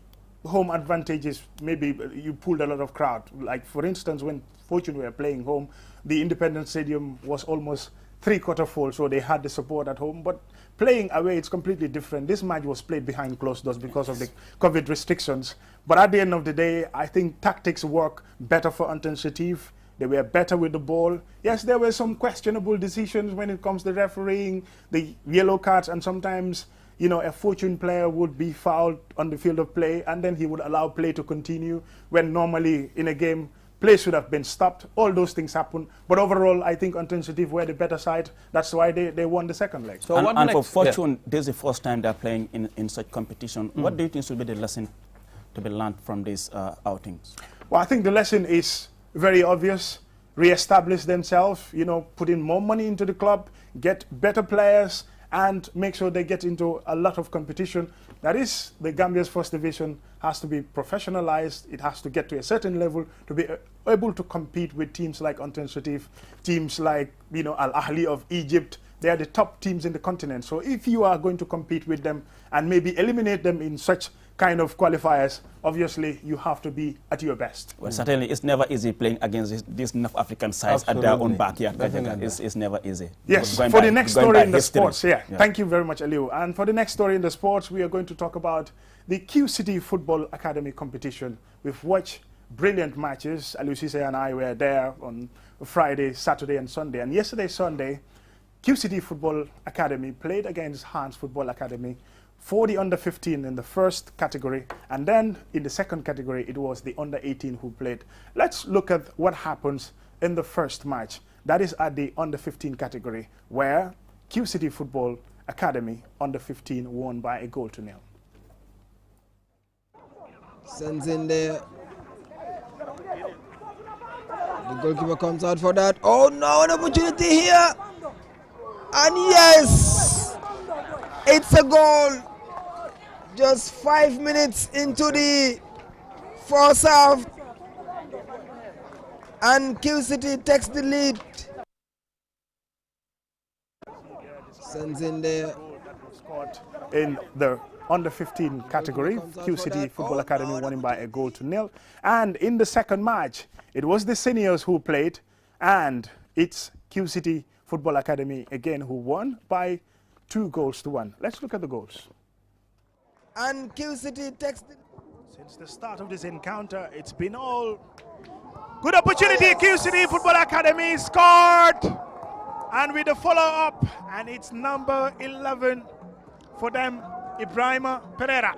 Speaker 12: home advantage is maybe you pulled a lot of crowd. Like, for instance, when Fortune were playing home, the Independence Stadium was almost 3/4 full, so they had the support at home. But playing away, it's completely different. This match was played behind closed doors because of the COVID restrictions. But at the end of the day, I think tactics work better for Intensity. They were better with the ball. Yes, there were some questionable decisions when it comes to refereeing, the yellow cards, and sometimes, you know, a Fortune player would be fouled on the field of play, and then he would allow play to continue when normally in a game, play should have been stopped. All those things happen. But overall, I think Intensity were the better side. That's why they won the second leg.
Speaker 2: So and for Fortune, this is the first time they're playing in such competition. What do you think should be the lesson to be learned from these outings?
Speaker 12: Well, I think the lesson is very obvious. Re-establish themselves, you know, put in more money into the club, get better players, and make sure they get into a lot of competition. That is, the Gambia's first division has to be professionalized. It has to get to a certain level to be able to compete with teams like Intensity, teams like, you know, Al Ahly of Egypt. They are the top teams in the continent. So if you are going to compete with them and maybe eliminate them in such kind of qualifiers, obviously you have to be at your best.
Speaker 2: Well, certainly it's never easy playing against these North African sides at their own backyard. It's never easy.
Speaker 12: Yes, for the next story in the sports, thank you very much, Aliu. And for the next story in the sports, we are going to talk about the Q City Football Academy competition. We've watched brilliant matches. Aliu Cisse and I were there on Friday, Saturday and Sunday. And yesterday, Sunday, Q City Football Academy played against Hans Football Academy for the under-15 in the first category, and then in the second category it was the under-18 who played. Let's look at what happens in the first match. That is at the under-15 category, where Q City Football Academy under-15 won by 1-0.
Speaker 13: Sends in there. The goalkeeper comes out for that. Oh no, an opportunity here. And yes, it's a goal. Just 5 minutes into the first half, and Q City takes the lead. Sends in there.
Speaker 12: scored in the under 15 category. QCT Football Academy winning by 1-0. And in the second match, it was the seniors who played, and it's QCT Football Academy again who won by 2-1. Let's look at the goals.
Speaker 13: And QCT takes the...
Speaker 12: Since the start of this encounter, it's been all good opportunity. QCT Football Academy scored, and with the follow-up, and it's number 11 for them, Ibrahima Pereira.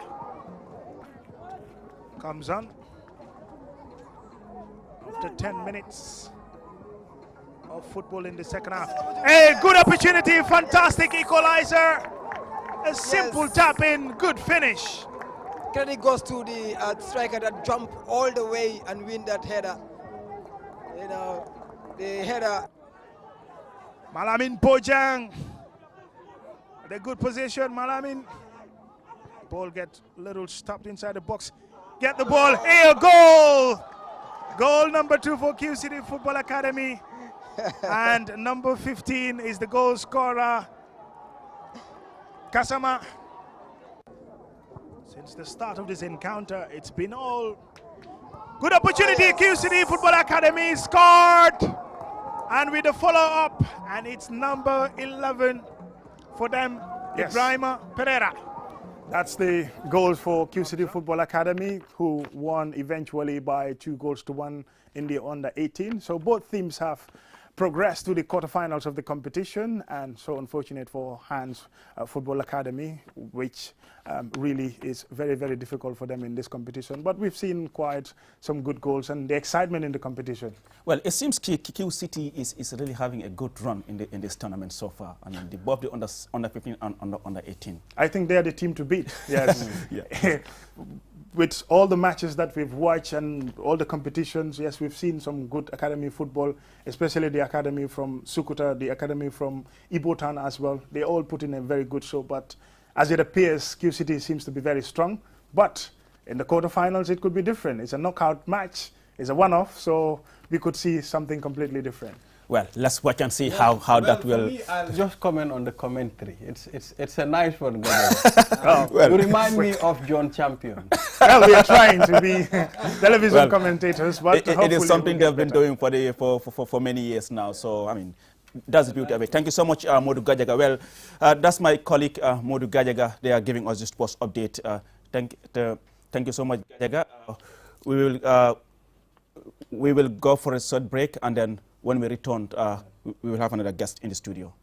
Speaker 12: Comes on after 10 minutes of football in the second half. A good opportunity, fantastic equalizer. A simple tap in, good finish.
Speaker 13: Credit goes to the striker that jumped all the way and win that header. You know, the header.
Speaker 12: Malamin Bojang. The good position, Malamin. Ball gets a little stopped inside the box. Get the ball. Hey, a goal! Goal number 2 for QCT Football Academy. And number 15 is the goal scorer, Kasama. Since the start of this encounter, it's been all good opportunity. QCT Football Academy scored, and with the follow-up, and it's number 11 for them, Ibrahima Pereira. That's the goals for QCT Football Academy, who won eventually by 2-1 in the under 18. So both teams have progressed to the quarterfinals of the competition, and so unfortunate for Hans Football Academy, which really is very, very difficult for them in this competition. But we've seen quite some good goals and the excitement in the competition.
Speaker 2: Well, it seems QCT is really having a good run in this tournament so far. I mean, both the under 15 and under 18.
Speaker 12: I think they are the team to beat. Yes. With all the matches that we've watched and all the competitions, yes, we've seen some good academy football, especially the academy from Sukuta, the academy from Ibotan as well. They all put in a very good show, but as it appears, QCT seems to be very strong. But in the quarterfinals, it could be different. It's a knockout match. It's a one-off, so we could see something completely different.
Speaker 2: Well, let's watch and see how that will...
Speaker 3: For me, I'll just comment on the commentary. It's a nice one,
Speaker 12: You
Speaker 3: remind me of John Champion.
Speaker 12: Well, we are trying to be television commentators, but
Speaker 2: it is something they've been doing for many years now. So, I mean, that's the beauty of it. Thank you so much, Modu Gajaga. Well, that's my colleague, Modu Gajaga. They are giving us this sports update. Thank you so much, Gajaga. We will go for a short break, and then when we return, we will have another guest in the studio.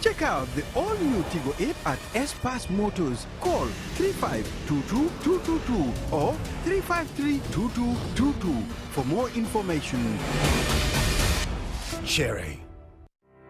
Speaker 5: Check out the all-new Tigo 8 at S-Pass Motors. Call 3522-222 or 353-2222 for more information.
Speaker 11: Cherry.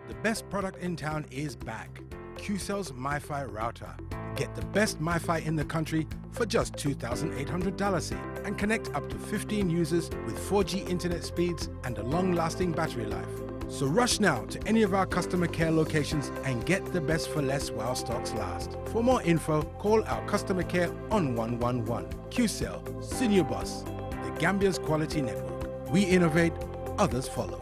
Speaker 11: The best product in town is back. QCell's MiFi router. Get the best MiFi in the country for just $2,800 and connect up to 15 users with 4G internet speeds and a long-lasting battery life. So rush now to any of our customer care locations and get the best for less while stocks last. For more info, call our customer care on 111. QCell, Senior Boss, the Gambia's quality network. We innovate, others follow.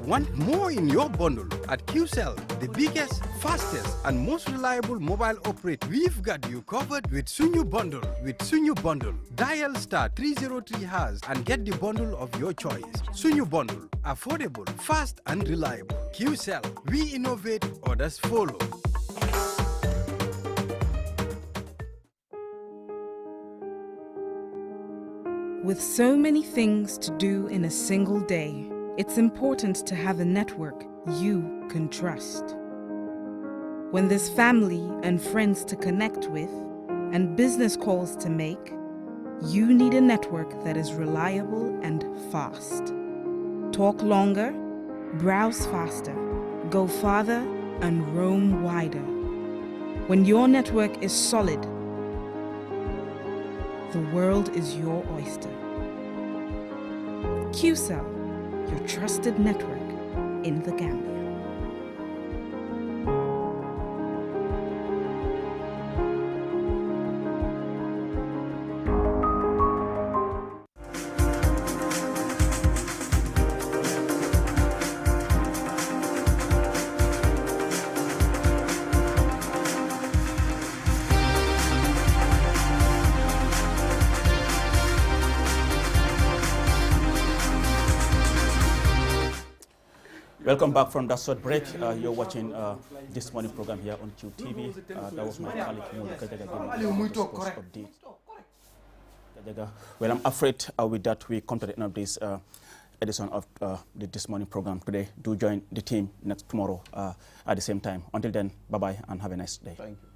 Speaker 5: Want more in your bundle? At QCell, the biggest, fastest, and most reliable mobile operator, we've got you covered with Sunyu Bundle. With Sunyu Bundle, dial *303# and get the bundle of your choice. Sunyu Bundle, affordable, fast, and reliable. QCell, we innovate, others follow.
Speaker 4: With so many things to do in a single day, it's important to have a network you can trust. When there's family and friends to connect with and business calls to make, you need a network that is reliable and fast. Talk longer, browse faster, go farther, and roam wider. When your network is solid, the world is your oyster. QCell, your trusted network in the Gambia.
Speaker 2: Welcome back from that short break. You're watching this morning program here on QTV. That was my colleague Modu Kajaga giving the sports update. Kajaga. Well, I'm afraid with that we come to the end of this edition of This Morning program today. Do join the team next tomorrow at the same time. Until then, bye-bye and have a nice day.
Speaker 3: Thank you.